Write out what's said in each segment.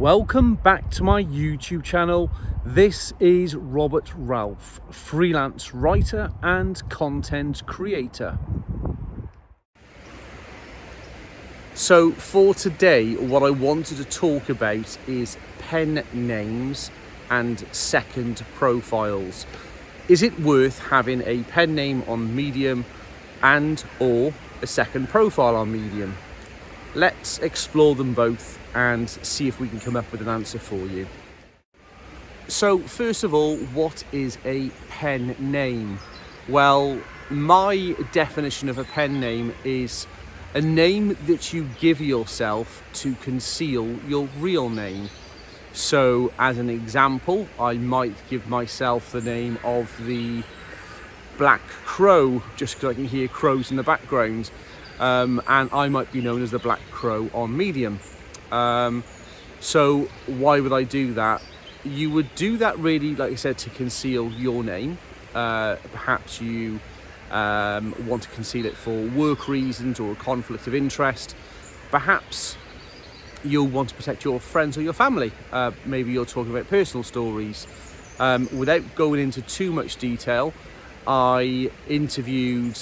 Welcome back to my YouTube channel. This is Robert Ralph, freelance writer and content creator. So for today, what I wanted to talk about is pen names and second profiles. Is it worth having a pen name on Medium and or a second profile on Medium? Let's explore them both and see if we can come up with an answer for you. So first of all, what is a pen name? Well, my definition of a pen name is a name that you give yourself to conceal your real name. So as an example, I might give myself the name of the Black Crow, just because I can hear crows in the background. And I might be known as the Black Crow on Medium. So why would I do that? You would do that really, like I said, to conceal your name. Perhaps you want to conceal it for work reasons or a conflict of interest. Perhaps you'll want to protect your friends or your family. Maybe you're talking about personal stories. Without going into too much detail, I interviewed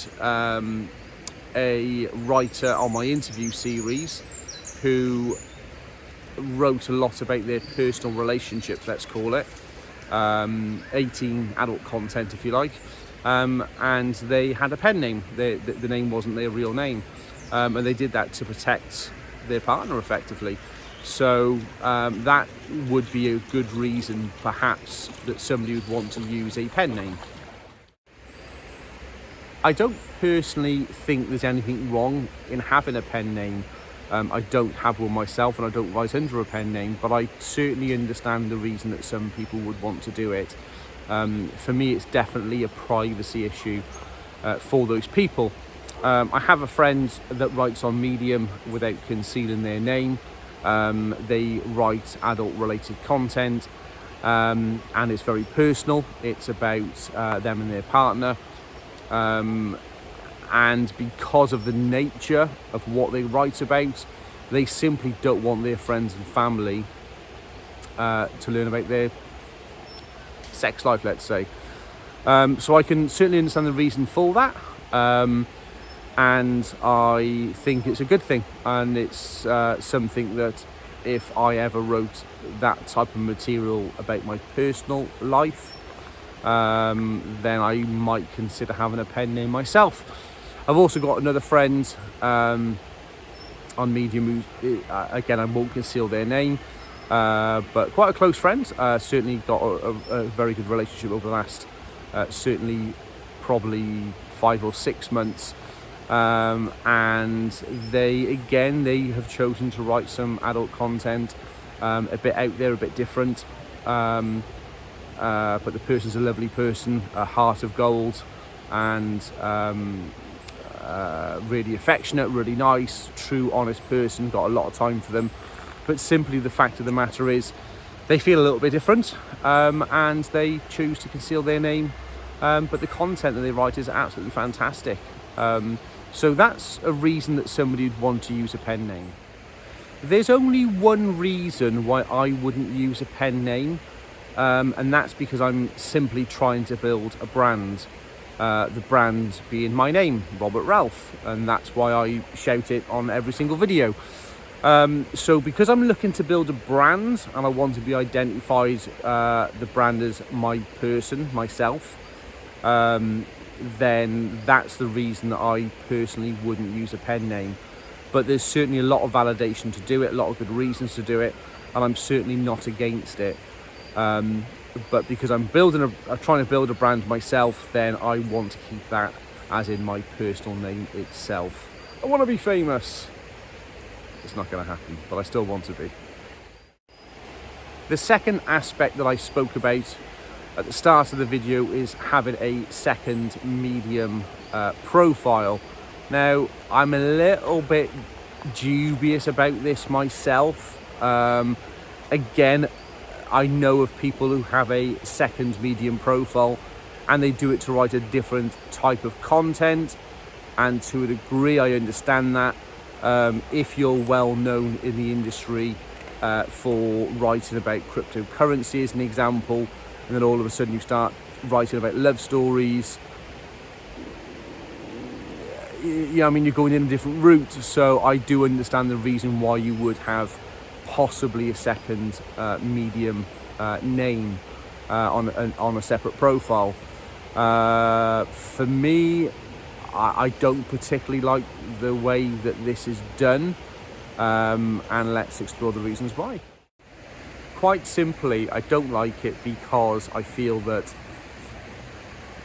a writer on my interview series who wrote a lot about their personal relationships, let's call it, 18 adult content if you like, and they had a pen name. The name wasn't their real name, and they did that to protect their partner effectively. So that would be a good reason perhaps that somebody would want to use a pen name. I don't personally think there's anything wrong in having a pen name. I don't have one myself and I don't write under a pen name, but I certainly understand the reason that some people would want to do it. For me, it's definitely a privacy issue for those people. I have a friend that writes on Medium without concealing their name. They write adult related content and it's very personal. It's about them and their partner. And because of the nature of what they write about, they simply don't want their friends and family to learn about their sex life, let's say. So I can certainly understand the reason for that, and I think it's a good thing, and it's something that if I ever wrote that type of material about my personal life, then I might consider having a pen name myself. I've also got another friend on Medium who, again, I won't conceal their name, but quite a close friend. Certainly got a very good relationship over the last, certainly probably 5 or 6 months. And they have chosen to write some adult content, a bit out there, a bit different. But the person's a lovely person, a heart of gold, and really affectionate, really nice, true, honest person. Got a lot of time for them. But simply the fact of the matter is they feel a little bit different, and they choose to conceal their name. But the content that they write is absolutely fantastic. So that's a reason that somebody would want to use a pen name. There's only one reason why I wouldn't use a pen name. And that's because I'm simply trying to build a brand, the brand being my name, Robert Ralph, and that's why I shout it on every single video. So because I'm looking to build a brand and I want to be identified, the brand as my person, myself, then that's the reason that I personally wouldn't use a pen name. But there's certainly a lot of validation to do it, a lot of good reasons to do it, and I'm certainly not against it. But because I'm trying to build a brand myself, then I want to keep that as in my personal name itself. I want to be famous. It's not going to happen, but I still want to be. The second aspect that I spoke about at the start of the video is having a second Medium profile. Now, I'm a little bit dubious about this myself. Again, I know of people who have a second Medium profile and they do it to write a different type of content, and to a degree I understand that. If you're well known in the industry, for writing about cryptocurrency as an example, and then all of a sudden you start writing about love stories. Yeah, I mean, you're going in a different route, so I do understand the reason why you would have possibly a second medium name on a separate profile. For me, I don't particularly like the way that this is done, and let's explore the reasons why. Quite simply, I don't like it because I feel that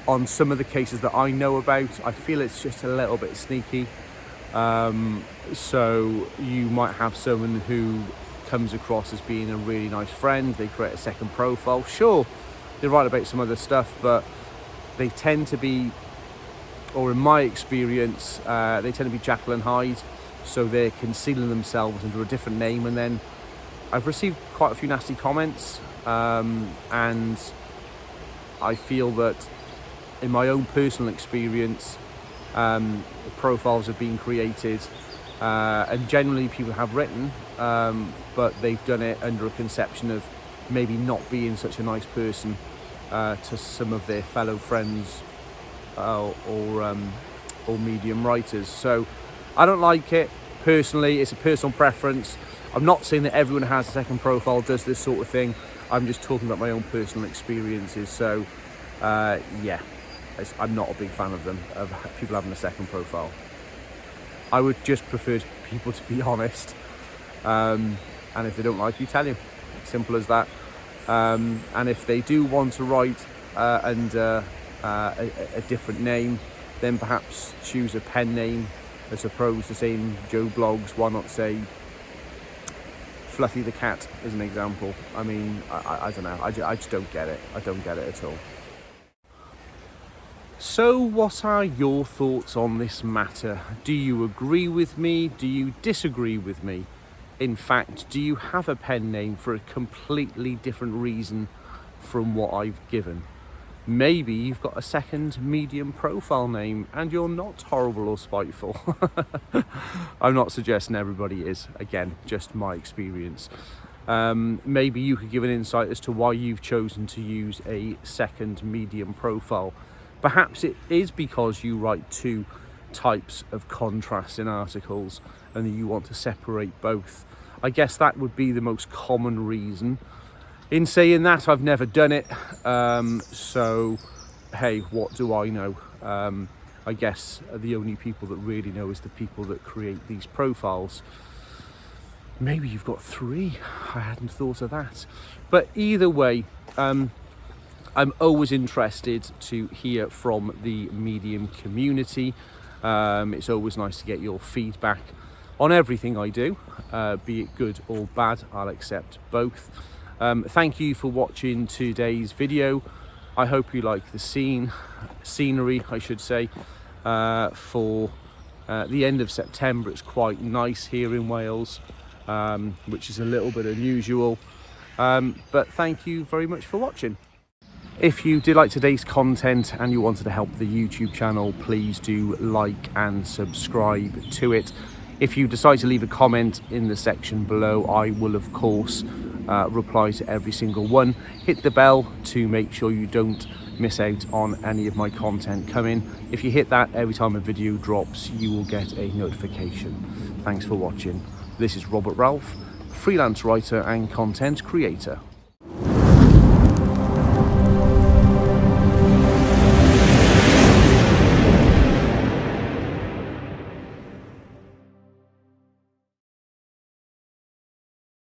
on some of the cases that I know about, I feel it's just a little bit sneaky. So you might have someone who comes across as being a really nice friend, they create a second profile. Sure, they write about some other stuff, but they tend to be, or in my experience, they tend to be Jekyll and Hyde, so they're concealing themselves under a different name. And then I've received quite a few nasty comments, and I feel that in my own personal experience, profiles have been created, and generally people have written, but they've done it under a conception of maybe not being such a nice person to some of their fellow friends or medium writers. So I don't like it personally. It's a personal preference. I'm not saying that everyone who has a second profile does this sort of thing. I'm just talking about my own personal experiences. So yeah, I'm not a big fan of them, of people having a second profile. I would just prefer people to be honest, and if they don't like you, tell you. Simple as that. And if they do want to write under a different name, then perhaps choose a pen name as opposed to saying Joe Blogs. Why not say Fluffy the Cat as an example? I mean, I don't know. I just don't get it. I don't get it at all. So what are your thoughts on this matter? Do you agree with me? Do you disagree with me? In fact, do you have a pen name for a completely different reason from what I've given? Maybe you've got a second medium profile name and you're not horrible or spiteful. I'm not suggesting everybody is, again, just my experience. Maybe you could give an insight as to why you've chosen to use a second medium profile. Perhaps it is because you write two types of contrast in articles and you want to separate both. I guess that would be the most common reason. In saying that, I've never done it, so hey, what do I know? I guess the only people that really know is the people that create these profiles. Maybe you've got three. I hadn't thought of that. But either way, I'm always interested to hear from the medium community. It's always nice to get your feedback on everything I do, be it good or bad. I'll accept both. Thank you for watching today's video. I hope you like the scenery, I should say, for the end of September. It's quite nice here in Wales, which is a little bit unusual. But thank you very much for watching. If you did like today's content and you wanted to help the YouTube channel, please do like and subscribe to it. If you decide to leave a comment in the section below, I will of course reply to every single one. Hit the bell to make sure you don't miss out on any of my content coming. If you hit that every time a video drops, you will get a notification. Thanks for watching. This is Robert Ralph, freelance writer and content creator.